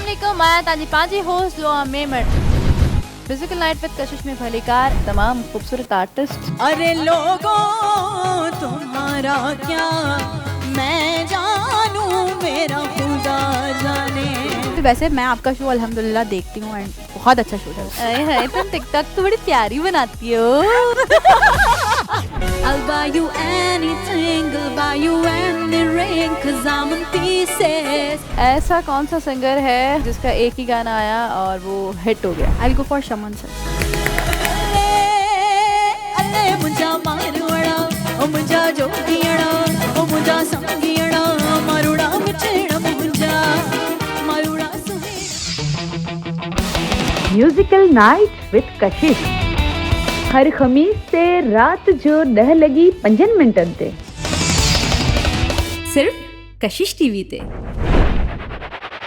अस्सलामुअलैकुम, मैं ताजी पाजी होस्ट दुआ मेमर। म्यूजिकल नाइट विद कशिश में भलीकार तमाम खूबसूरत आर्टिस्ट। अरे लोगों तुम्हारा क्या मैं जानू, मेरा खुदा जाने। वैसे मैं आपका शो अल्हम्दुलिल्लाह देखती हूँ एंड बहुत अच्छा शो है। तुम टिकटॉक तो बड़ी प्यारी बनाती हो। I'll buy you anything, I'll buy you any ring, 'cause I'm in pieces. ऐसा कौन सा सिंगर है जिसका एक ही गाना आया और वो हिट हो गया? आई विल गो फॉर शमन सर। अले मुझा मारवाड़ा, ओ मुझा जोगियाड़ा, ओ मुझा संगियाड़ा, मारुड़ा मिचेड़ा मुझा, मारुड़ा सुहे। म्यूजिकल नाइट विद कशिश हर खमीस से रात जो 10 लगी 5 मिनटन ते सिर्फ कशिश टीवी ते।